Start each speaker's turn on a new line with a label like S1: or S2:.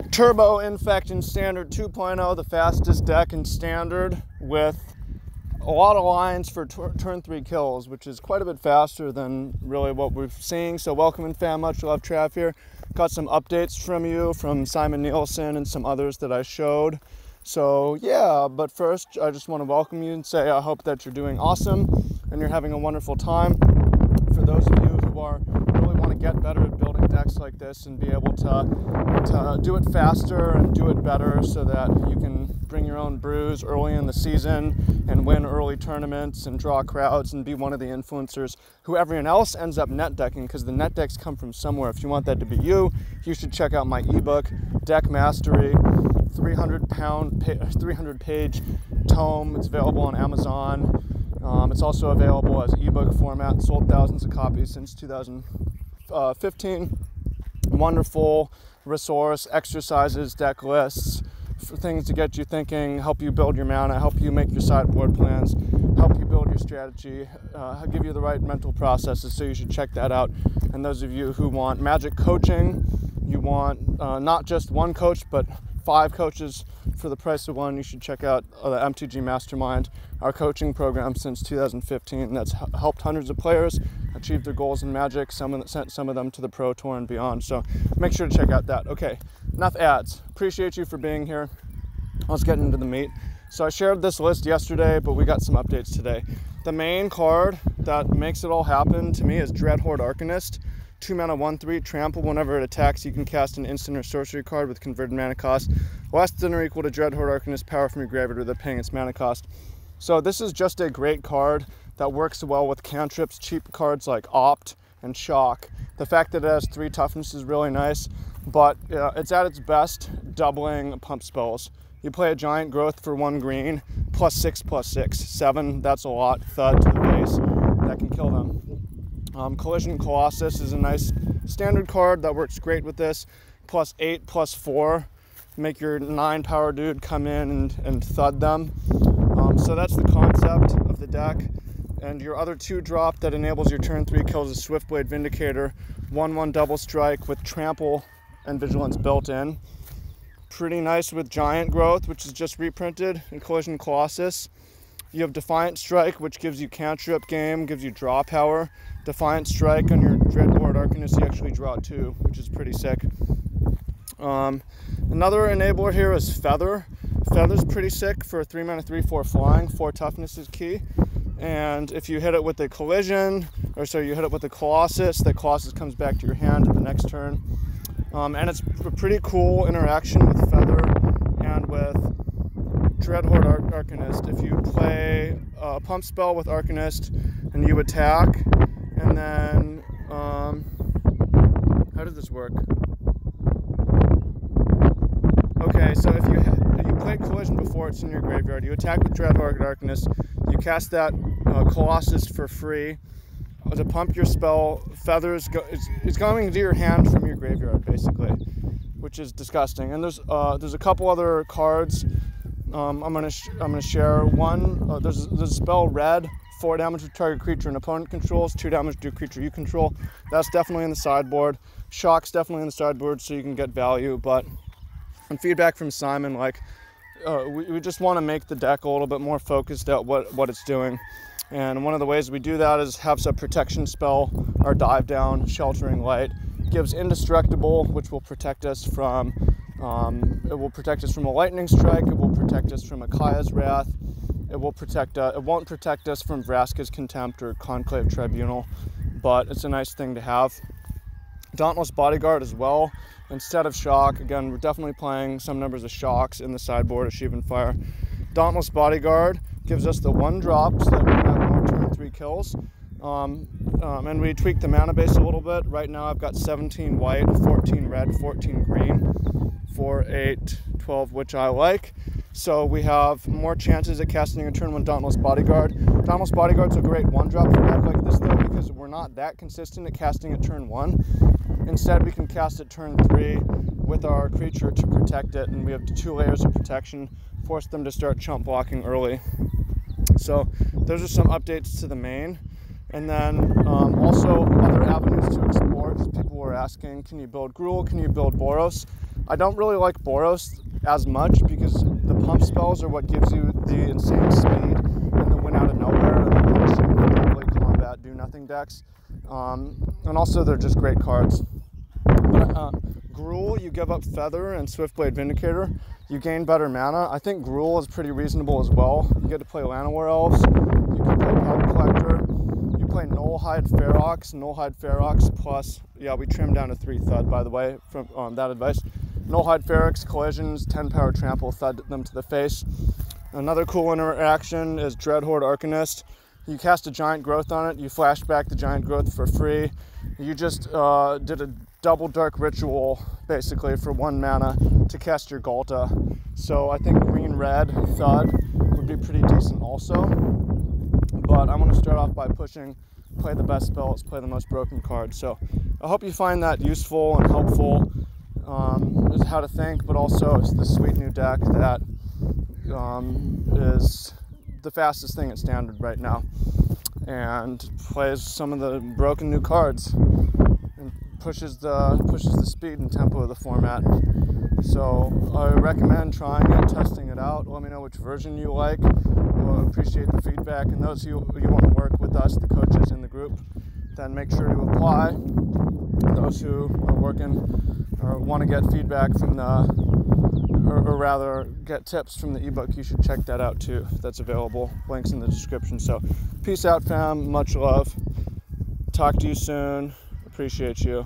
S1: Turbo, Infect, and Standard 2.0, the fastest deck in Standard, with a lot of lines for turn 3 kills, which is quite a bit faster than really what we're seeing. So welcome and fam, much love, Trav here. Got some updates from you, from Simon Nielsen and some others that I showed. So yeah, but first I just want to welcome you and say I hope that you're doing awesome and you're having a wonderful time. For those of you who are really want to get better at building decks like this and be able to do it faster and do it better so that you can bring your own brews early in the season and win early tournaments and draw crowds and be one of the influencers who everyone else ends up net decking, because the net decks come from somewhere. If you want that to be you, you should check out my ebook, Deck Mastery, 300 page tome. It's available on Amazon. It's also available as ebook format, sold thousands of copies since 2015. Wonderful resource, exercises, deck lists, for things to get you thinking, help you build your mana, help you make your sideboard plans, help you build your strategy, give you the right mental processes, so you should check that out. And those of you who want Magic coaching, you want not just one coach, but 5 coaches for the price of one, you should check out the MTG Mastermind, our coaching program since 2015 that's helped hundreds of players achieve their goals in Magic, sent some of them to the Pro Tour and beyond. So make sure to check out that. Okay, enough ads. Appreciate you for being here. Let's get into the meat. So I shared this list yesterday, but we got some updates today. The main card that makes it all happen to me is Dreadhorde Arcanist. 2 mana, 1/3, trample. Whenever it attacks, you can cast an instant or sorcery card with converted mana cost less than or equal to Dreadhorde Arcanist power from your graveyard without paying its mana cost. So this is just a great card that works well with cantrips, cheap cards like Opt and Shock. The fact that it has 3 toughness is really nice, but it's at its best doubling pump spells. You play a Giant Growth for 1 green, +6/+6, 7, that's a lot, thud to the face, that can kill them. Collision Colossus is a nice standard card that works great with this, +8/+4, make your 9 power dude come in and thud them. So that's the concept of the deck. And your other 2-drop that enables your turn 3 kills is Swiftblade Vindicator, 1/1 double strike with trample and vigilance built in. Pretty nice with Giant Growth, which is just reprinted in Collision Colossus. You have Defiant Strike, which gives you cantrip game, gives you draw power. Defiant Strike on your Dreadhorde Arcanist, you actually draw 2, which is pretty sick. Another enabler here is Feather. Feather's pretty sick for 3 mana, 3/4 flying. 4 toughness is key. And if you hit it with the Collision, you hit it with the Colossus, the Colossus comes back to your hand at the next turn. And it's a pretty cool interaction with Feather and with Dreadhorde Arcanist. If you play a pump spell with Arcanist and you attack, and then how does this work? Okay, so if you play Collision before it's in your graveyard, you attack with Dreadhorde Arcanist, you cast that Colossus for free to pump your spell. Feathers it's going into your hand from your graveyard basically, which is disgusting. And there's a couple other cards. I'm gonna share one. There's a spell Red, 4 damage to target creature an opponent controls, 2 damage to a creature you control. That's definitely in the sideboard. Shock's definitely in the sideboard, so you can get value. But and feedback from Simon, like we just want to make the deck a little bit more focused at what it's doing. And one of the ways we do that is have some protection spell, our Dive Down, Sheltering Light. Gives Indestructible, which will protect us from it will protect us from a lightning strike. It will protect us from a Kaya's Wrath. It won't protect us from Vraska's Contempt or Conclave Tribunal, but it's a nice thing to have. Dauntless Bodyguard as well. Instead of Shock, again, we're definitely playing some numbers of Shocks in the sideboard of Sheevan Fire. Dauntless Bodyguard gives us the 1-drop so that we can have more turn 3 kills. And we tweak the mana base a little bit. Right now I've got 17 white, 14 red, 14 green, 4, 8, 12, which I like. So we have more chances at casting a turn 1 Dauntless Bodyguard. Dauntless Bodyguard's a great 1-drop for a deck like this though, because we're not that consistent at casting at turn 1. Instead we can cast at turn 3 with our creature to protect it, and we have 2 layers of protection, force them to start chump blocking early. So those are some updates to the main. And then also other avenues to explore, because people were asking, can you build Gruul, can you build Boros? I don't really like Boros as much because the pump spells are what gives you the insane speed and the win out of nowhere and the punishing really combat do nothing decks. And also they're just great cards. But Gruul, you give up Feather and Swiftblade Vindicator, you gain better mana. I think Gruul is pretty reasonable as well. You get to play Llanowar Elves, you can play Pellet Collector, you play Nullhide Ferox plus, yeah, we trimmed down to 3 Thud, by the way, from that advice. Nullhide Ferox, Collisions, 10 Power Trample, Thud them to the face. Another cool interaction is Dreadhorde Arcanist. You cast a Giant Growth on it, you flash back the Giant Growth for free. You just did a double Dark Ritual, basically, for 1 mana to cast your Ghalta. So I think green-red Thud would be pretty decent also. But I'm going to start off by pushing, play the best spells, play the most broken cards. So I hope you find that useful and helpful. Is how to think, but also it's the sweet new deck that is the fastest thing at Standard right now, and plays some of the broken new cards and pushes the speed and tempo of the format. So I recommend trying it, testing it out. Let me know which version you like. We'll appreciate the feedback, and those who you want to work with us, the coaches in the group, then make sure to apply. Those who are working or want to get feedback from or rather get tips from the ebook, you should check that out too. That's available. Links in the description. So peace out, fam. Much love. Talk to you soon. Appreciate you.